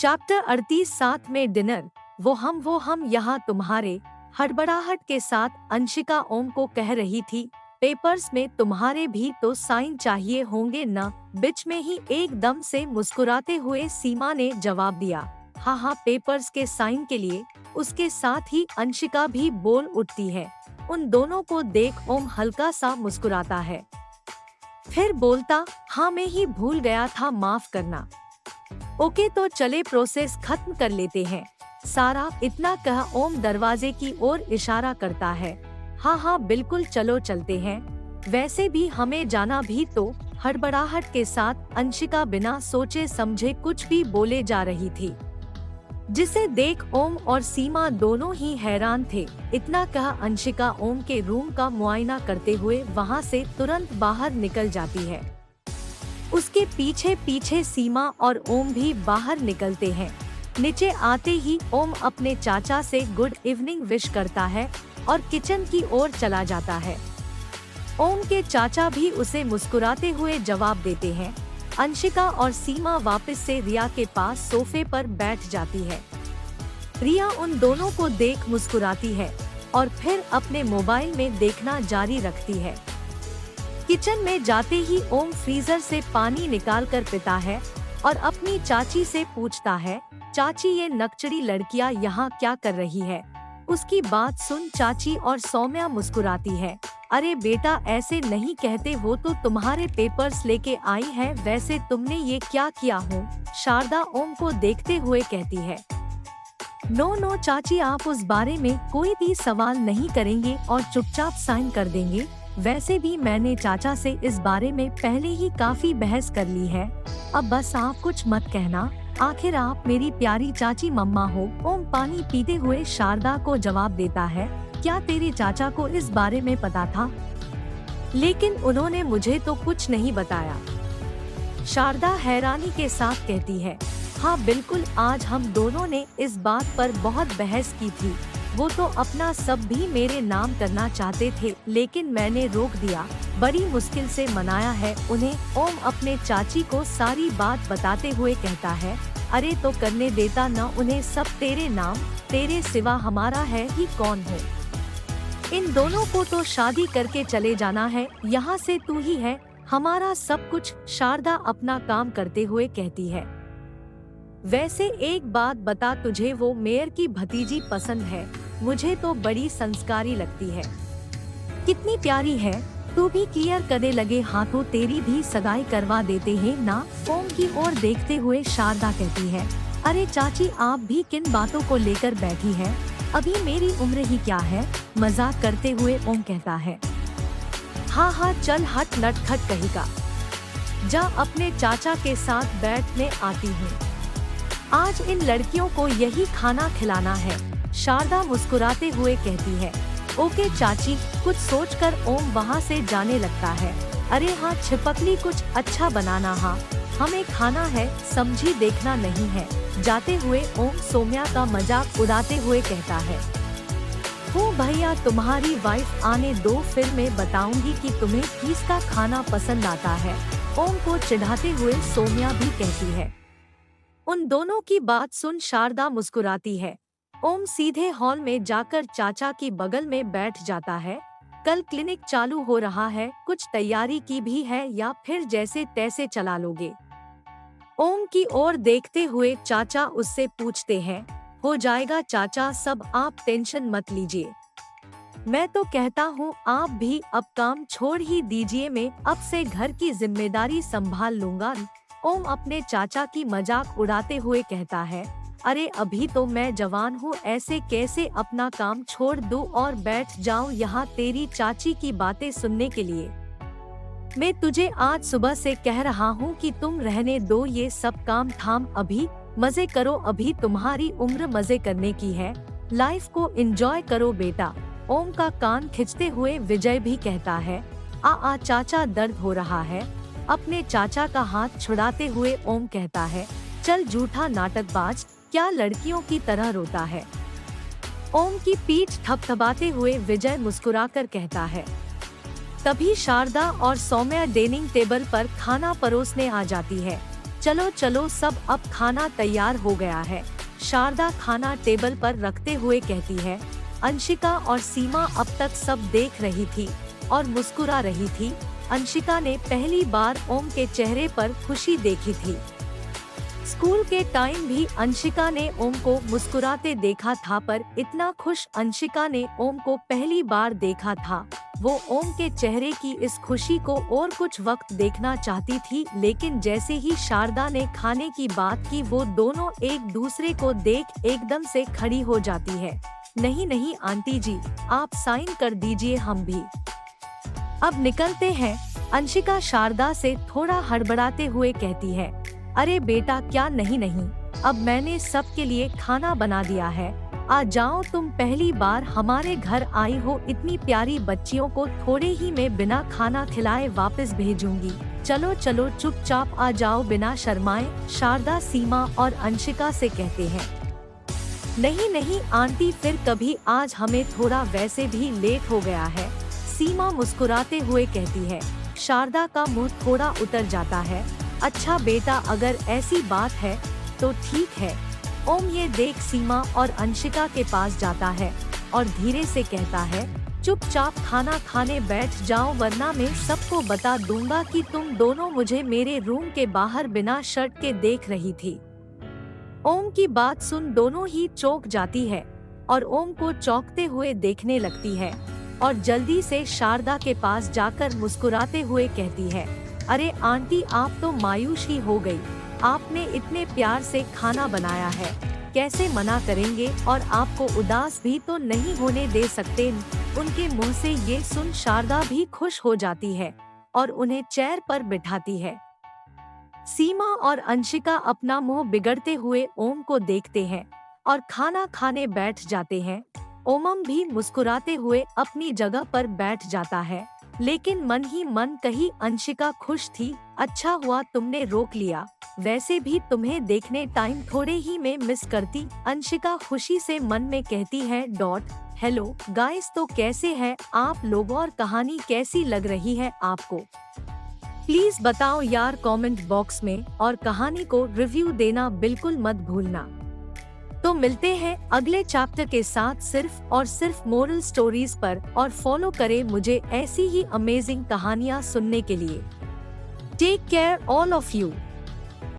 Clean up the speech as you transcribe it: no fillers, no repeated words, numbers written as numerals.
Chapter 38 साथ में dinner. वो हम यहाँ तुम्हारे। हड़बड़ाहट के साथ अंशिका ओम को कह रही थी, पेपर्स में तुम्हारे भी तो साइन चाहिए होंगे न। बीच में ही एकदम से मुस्कुराते हुए सीमा ने जवाब दिया, हाँ पेपर्स के साइन के लिए। उसके साथ ही अंशिका भी बोल उठती है। उन दोनों को देख ओम हल्का सा मुस्कुराता है, फिर बोलता, हाँ मैं ही भूल गया था, माफ करना। ओके तो चले प्रोसेस खत्म कर लेते हैं सारा। इतना कह ओम दरवाजे की ओर इशारा करता है। हाँ बिल्कुल चलो चलते हैं, वैसे भी हमें जाना भी तो। हड़बड़ाहट के साथ अंशिका बिना सोचे समझे कुछ भी बोले जा रही थी, जिसे देख ओम और सीमा दोनों ही हैरान थे। इतना कह अंशिका ओम के रूम का मुआयना करते हुए वहां से तुरंत बाहर निकल जाती है। उसके पीछे पीछे सीमा और ओम भी बाहर निकलते हैं। नीचे आते ही ओम अपने चाचा से गुड इवनिंग विश करता है और किचन की ओर चला जाता है। ओम के चाचा भी उसे मुस्कुराते हुए जवाब देते हैं। अंशिका और सीमा वापस से रिया के पास सोफे पर बैठ जाती है। रिया उन दोनों को देख मुस्कुराती है और फिर अपने मोबाइल में देखना जारी रखती है। किचन में जाते ही ओम फ्रीजर से पानी निकालकर पीता है और अपनी चाची से पूछता है, चाची ये नकचड़ी लड़कियां यहाँ क्या कर रही है। उसकी बात सुन चाची और सौम्या मुस्कुराती है। अरे बेटा ऐसे नहीं कहते, वो तो तुम्हारे पेपर्स लेके आई है, वैसे तुमने ये क्या किया हो। शारदा ओम को देखते हुए कहती है, नो चाची, आप उस बारे में कोई भी सवाल नहीं करेंगे और चुपचाप साइन कर देंगे। वैसे भी मैंने चाचा से इस बारे में पहले ही काफी बहस कर ली है, अब बस आप कुछ मत कहना, आखिर आप मेरी प्यारी चाची मम्मा हो। ओम पानी पीते हुए शारदा को जवाब देता है, क्या तेरे चाचा को इस बारे में पता था? लेकिन उन्होंने मुझे तो कुछ नहीं बताया। शारदा हैरानी के साथ कहती है, हाँ बिल्कुल, आज हम दोनों ने इस बात पर बहुत बहस की थी। वो तो अपना सब भी मेरे नाम करना चाहते थे, लेकिन मैंने रोक दिया, बड़ी मुश्किल से मनाया है उन्हें। ओम अपने चाची को सारी बात बताते हुए कहता है, अरे तो करने देता न उन्हें, सब तेरे नाम, तेरे सिवा हमारा है ही कौन हो। इन दोनों को तो शादी करके चले जाना है, यहाँ से तू ही है हमारा सब कुछ। शारदा अपना काम करते हुए कहती है, वैसे एक बात बता, तुझे वो मेयर की भतीजी पसंद है? मुझे तो बड़ी संस्कारी लगती है, कितनी प्यारी है। तू भी क्लियर करने लगे हाथों, तेरी भी सगाई करवा देते हैं ना। ओम की ओर देखते हुए शारदा कहती है, अरे चाची आप भी किन बातों को लेकर बैठी है, अभी मेरी उम्र ही क्या है। मजाक करते हुए ओम कहता है, हाँ चल हट नटखट कहेगा, जा अपने चाचा के साथ बैठने आती हूँ, आज इन लड़कियों को यही खाना खिलाना है। शारदा मुस्कुराते हुए कहती है, ओके चाची। कुछ सोचकर ओम वहाँ से जाने लगता है। अरे हाँ छिपकली, कुछ अच्छा बनाना, हाँ हमें खाना है, समझी, देखना नहीं है। जाते हुए ओम सौम्या का मजाक उड़ाते हुए कहता है, हो भैया तुम्हारी वाइफ आने दो, फिर मैं बताऊंगी कि तुम्हें किसका खाना पसंद आता है। ओम को चिढ़ाते हुए सौम्या भी कहती है। उन दोनों की बात सुन शारदा मुस्कुराती है। ओम सीधे हॉल में जाकर चाचा की बगल में बैठ जाता है। कल क्लिनिक चालू हो रहा है, कुछ तैयारी की भी है या फिर जैसे तैसे चला लोगे? ओम की ओर देखते हुए चाचा उससे पूछते हैं, हो जाएगा चाचा सब, आप टेंशन मत लीजिए। मैं तो कहता हूँ आप भी अब काम छोड़ ही दीजिए, मैं अब से घर की जिम्मेदारी संभाल लूंगा। ओम अपने चाचा की मजाक उड़ाते हुए कहता है, अरे अभी तो मैं जवान हूँ, ऐसे कैसे अपना काम छोड़ दूँ और बैठ जाऊँ यहाँ तेरी चाची की बातें सुनने के लिए। मैं तुझे आज सुबह से कह रहा हूँ कि तुम रहने दो ये सब काम थाम, अभी मजे करो, अभी तुम्हारी उम्र मजे करने की है, लाइफ को एंजॉय करो बेटा। ओम का कान खींचते हुए विजय भी कहता है, आ चाचा दर्द हो रहा है। अपने चाचा का हाथ छुड़ाते हुए ओम कहता है, चल झूठा नाटकबाज, क्या लड़कियों की तरह रोता है। ओम की पीठ थपथपाते हुए विजय मुस्कुराकर कहता है। तभी शारदा और सौम्या डाइनिंग टेबल पर खाना परोसने आ जाती है। चलो चलो सब अब खाना तैयार हो गया है। शारदा खाना टेबल पर रखते हुए कहती है। अंशिका और सीमा अब तक सब देख रही थी और मुस्कुरा रही थी। अंशिका ने पहली बार ओम के चेहरे पर खुशी देखी थी। स्कूल के टाइम भी अंशिका ने ओम को मुस्कुराते देखा था, पर इतना खुश अंशिका ने ओम को पहली बार देखा था। वो ओम के चेहरे की इस खुशी को और कुछ वक्त देखना चाहती थी, लेकिन जैसे ही शारदा ने खाने की बात की वो दोनों एक दूसरे को देख एकदम से खड़ी हो जाती है। नहीं नहीं आंटी जी, आप साइन कर दीजिए, हम भी अब निकलते हैं। अंशिका शारदा से थोड़ा हड़बड़ाते हुए कहती है। अरे बेटा क्या नहीं नहीं, अब मैंने सबके लिए खाना बना दिया है, आ जाओ, तुम पहली बार हमारे घर आई हो, इतनी प्यारी बच्चियों को थोड़े ही में बिना खाना खिलाए वापस भेजूंगी। चलो चलो चुपचाप आ जाओ बिना शर्माए, शारदा सीमा और अंशिका से कहते हैं। नहीं नहीं आंटी, फिर कभी, आज हमें थोड़ा वैसे भी लेट हो गया है, सीमा मुस्कुराते हुए कहती है। शारदा का मुंह थोड़ा उतर जाता है। अच्छा बेटा, अगर ऐसी बात है तो ठीक है। ओम ये देख सीमा और अंशिका के पास जाता है और धीरे से कहता है, चुपचाप खाना खाने बैठ जाओ, वरना मैं सबको बता दूंगा कि तुम दोनों मुझे मेरे रूम के बाहर बिना शर्ट के देख रही थी। ओम की बात सुन दोनों ही चौंक जाती है और ओम को चौंकते हुए देखने लगती है और जल्दी से शारदा के पास जाकर मुस्कुराते हुए कहती है। अरे आंटी, आप तो मायूस ही हो गई, आपने इतने प्यार से खाना बनाया है, कैसे मना करेंगे, और आपको उदास भी तो नहीं होने दे सकते। उनके मुंह से ये सुन शारदा भी खुश हो जाती है और उन्हें चेयर पर बिठाती है। सीमा और अंशिका अपना मुंह बिगड़ते हुए ओम को देखते हैं और खाना खाने बैठ जाते हैं। ओमम भी मुस्कुराते हुए अपनी जगह पर बैठ जाता है, लेकिन मन ही मन कहीं अंशिका खुश थी। अच्छा हुआ तुमने रोक लिया, वैसे भी तुम्हें देखने टाइम थोड़े ही में मिस करती, अंशिका खुशी से मन में कहती है। हेलो गाइस, तो कैसे हैं आप लोग और कहानी कैसी लग रही है आपको? प्लीज बताओ यार कमेंट बॉक्स में, और कहानी को रिव्यू देना बिल्कुल मत भूलना। तो मिलते हैं अगले चैप्टर के साथ सिर्फ और सिर्फ मोरल स्टोरीज पर, और फॉलो करें मुझे ऐसी ही अमेजिंग कहानियाँ सुनने के लिए। Take care all of you.